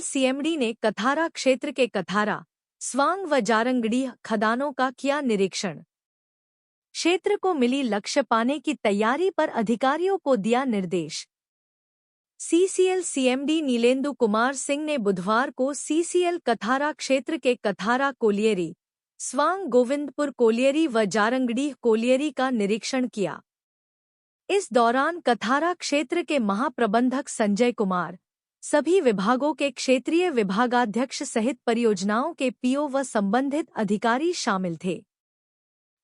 CMD ने कथारा क्षेत्र के कथारा, स्वांग व जारंगडीह खदानों का किया निरीक्षण। क्षेत्र को मिली लक्ष्य पाने की तैयारी पर अधिकारियों को दिया निर्देश। सीसीएल सीएमडी नीलेंदु कुमार सिंह ने बुधवार को सीसीएल कथारा क्षेत्र के कथारा कोलियरी, स्वांग गोविंदपुर कोलियरी व जारंगडीह कोलियरी का निरीक्षण किया। इस दौरान कथारा क्षेत्र के महाप्रबंधक संजय कुमार, सभी विभागों के क्षेत्रीय विभागाध्यक्ष सहित परियोजनाओं के पीओ व संबंधित अधिकारी शामिल थे।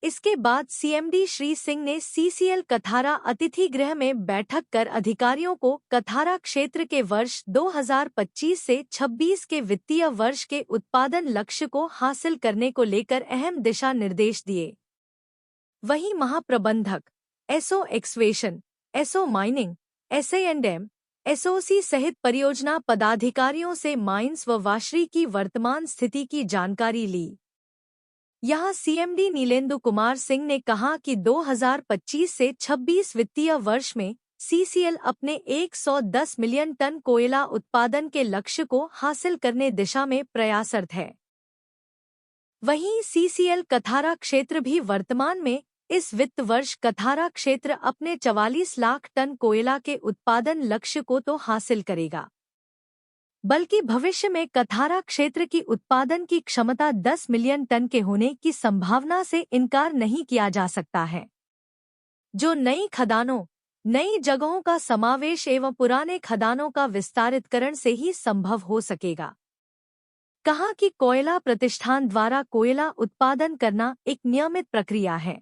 इसके बाद सीएमडी श्री सिंह ने सीसीएल कथारा अतिथि गृह में बैठक कर अधिकारियों को कथारा क्षेत्र के वर्ष 2025 से 26 के वित्तीय वर्ष के उत्पादन लक्ष्य को हासिल करने को लेकर अहम दिशा निर्देश दिए। वहीं महाप्रबंधक, SO excavation, SO mining, SA and M, SOC सहित परियोजना पदाधिकारियों से माइंस व वाशरी की वर्तमान स्थिति की जानकारी ली। यहां सीएमडी नीलेंदु कुमार सिंह ने कहा कि 2025 से 26 वित्तीय वर्ष में सीसीएल अपने 110 मिलियन टन कोयला उत्पादन के लक्ष्य को हासिल करने दिशा में प्रयासरत है। वहीं सीसीएल कथारा क्षेत्र भी वर्तमान में इस वित्त वर्ष कथारा क्षेत्र अपने 44 लाख टन कोयला के उत्पादन लक्ष्य को तो हासिल करेगा, बल्कि भविष्य में कथारा क्षेत्र की उत्पादन की क्षमता 10 मिलियन टन के होने की संभावना से इनकार नहीं किया जा सकता है, जो नई खदानों, नई जगहों का समावेश एवं पुराने खदानों का विस्तारितकरण से ही संभव हो सकेगा। कहा कि कोयला प्रतिष्ठान द्वारा कोयला उत्पादन करना एक नियमित प्रक्रिया है,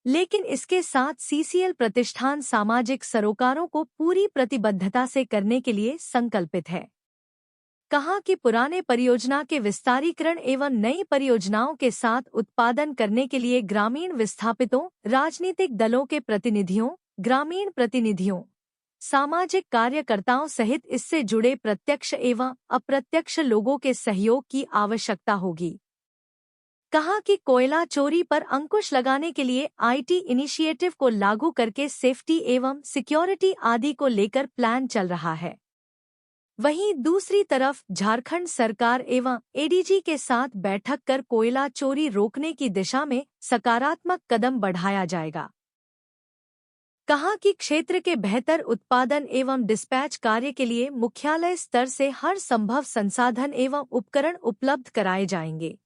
लेकिन इसके साथ सीसीएल प्रतिष्ठान सामाजिक सरोकारों को पूरी प्रतिबद्धता से करने के लिए संकल्पित है। कहा कि पुराने परियोजना के विस्तारीकरण एवं नई परियोजनाओं के साथ उत्पादन करने के लिए ग्रामीण विस्थापितों, राजनीतिक दलों के प्रतिनिधियों, ग्रामीण प्रतिनिधियों, सामाजिक कार्यकर्ताओं सहित इससे जुड़े प्रत्यक्ष एवं अप्रत्यक्ष लोगों के सहयोग की आवश्यकता होगी। कहा कि कोयला चोरी पर अंकुश लगाने के लिए आईटी इनिशिएटिव को लागू करके सेफ्टी एवं सिक्योरिटी आदि को लेकर प्लान चल रहा है। वहीं दूसरी तरफ झारखंड सरकार एवं एडीजी के साथ बैठक कर कोयला चोरी रोकने की दिशा में सकारात्मक कदम बढ़ाया जाएगा। कहा कि क्षेत्र के बेहतर उत्पादन एवं डिस्पैच कार्य के लिए मुख्यालय स्तर से हर संभव संसाधन एवं उपकरण उपलब्ध कराए जाएंगे।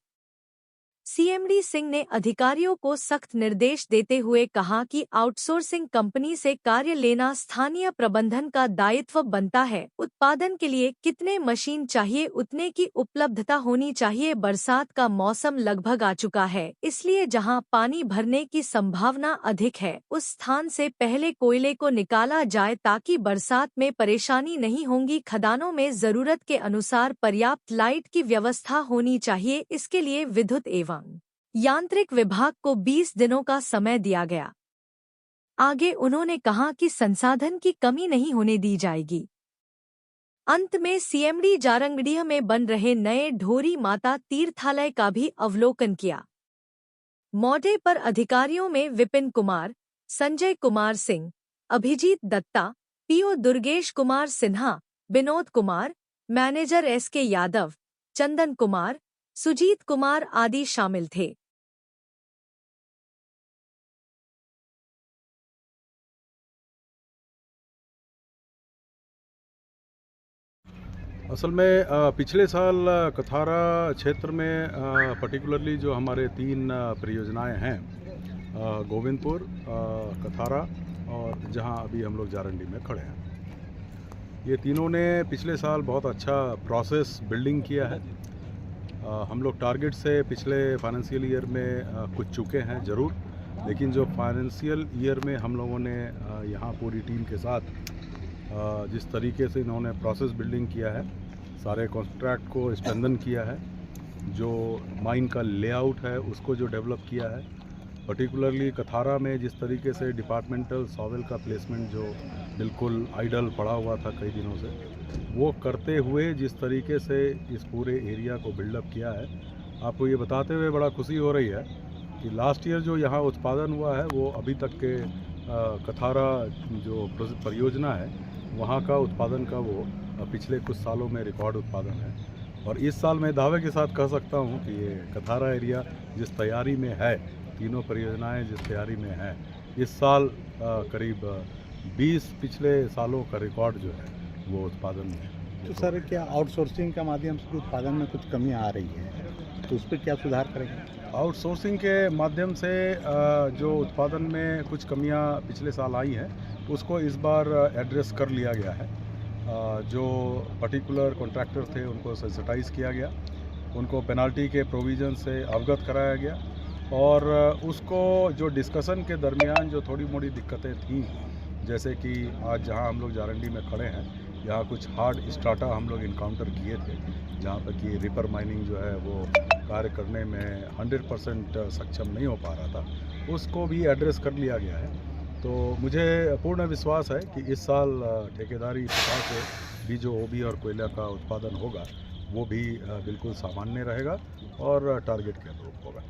सीएमडी सिंह ने अधिकारियों को सख्त निर्देश देते हुए कहा कि आउटसोर्सिंग कंपनी से कार्य लेना स्थानीय प्रबंधन का दायित्व बनता है। उत्पादन के लिए कितने मशीन चाहिए उतने की उपलब्धता होनी चाहिए। बरसात का मौसम लगभग आ चुका है, इसलिए जहां पानी भरने की संभावना अधिक है उस स्थान से पहले कोयले को निकाला जाए ताकि बरसात में परेशानी नहीं होगी। खदानों में जरूरत के अनुसार पर्याप्त लाइट की व्यवस्था होनी चाहिए। इसके लिए विद्युत एवं यांत्रिक विभाग को 20 दिनों का समय दिया गया। आगे उन्होंने कहा कि संसाधन की कमी नहीं होने दी जाएगी। अंत में सीएमडी जारंगडीह में बन रहे नए ढोरी माता तीर्थालय का भी अवलोकन किया। मौके पर अधिकारियों में Vipin Kumar, Sanjay Kumar Singh, Abhijit Dutta, PO Durgesh Kumar Sinha, Vinod Kumar, manager SK Yadav, Chandan Kumar, Sujit Kumar आदि शामिल थे। असल में पिछले साल कथारा क्षेत्र में पर्टिकुलरली जो हमारे 3 परियोजनाएं हैं, गोविंदपुर, कथारा और जहां अभी हम लोग जारंडी में खड़े हैं, ये तीनों ने पिछले साल बहुत अच्छा प्रोसेस बिल्डिंग किया है। हम लोग टारगेट से पिछले फाइनेंशियल ईयर में कुछ चुके हैं ज़रूर, लेकिन जो फाइनेंशियल ईयर में हम लोगों ने यहाँ पूरी टीम के साथ जिस तरीके से इन्होंने प्रोसेस बिल्डिंग किया है, सारे कॉन्ट्रैक्ट को स्ट्रेंथन किया है, जो माइन का लेआउट है उसको जो डेवलप किया है, पर्टिकुलरली कथारा में जिस तरीके से डिपार्टमेंटल सॉवेल का प्लेसमेंट जो बिल्कुल आइडल पड़ा हुआ था कई दिनों से, वो करते हुए जिस तरीके से इस पूरे एरिया को बिल्डअप किया है, आपको ये बताते हुए बड़ा खुशी हो रही है कि लास्ट ईयर जो यहाँ उत्पादन हुआ है वो अभी तक के कथारा जो परियोजना है वहाँ का उत्पादन का वो पिछले कुछ सालों में रिकॉर्ड उत्पादन है। और इस साल मैं दावे के साथ कह सकता हूँ कि ये कथारा एरिया जिस तैयारी में है, तीनों परियोजनाएं जिस तैयारी में हैं, इस साल करीब 20 पिछले सालों का रिकॉर्ड जो है वो उत्पादन में है। तो सर क्या आउटसोर्सिंग के माध्यम से उत्पादन में कुछ कमी आ रही है, तो उस पर क्या सुधार करेंगे? आउटसोर्सिंग के माध्यम से जो उत्पादन में कुछ कमियां पिछले साल आई हैं, उसको इस बार एड्रेस कर लिया गया है। जो पर्टिकुलर कॉन्ट्रैक्टर थे उनको सेंसिटाइज़ किया गया, उनको पेनाल्टी के प्रोविज़न से अवगत कराया गया, और उसको जो डिस्कशन के दरमियान जो थोड़ी मोड़ी दिक्कतें थीं, जैसे कि आज जहां हम लोग जारंडी में खड़े हैं, यहाँ कुछ हार्ड स्टार्टा हम लोग इनकाउंटर किए थे, जहाँ पर कि रिपर माइनिंग जो है वो कार्य करने में 100% सक्षम नहीं हो पा रहा था, उसको भी एड्रेस कर लिया गया है। तो मुझे पूर्ण विश्वास है कि इस साल ठेकेदारी प्रकार से भी जो ओबी और कोयला का उत्पादन होगा वो भी बिल्कुल सामान्य रहेगा और टारगेट के अनुरूप होगा।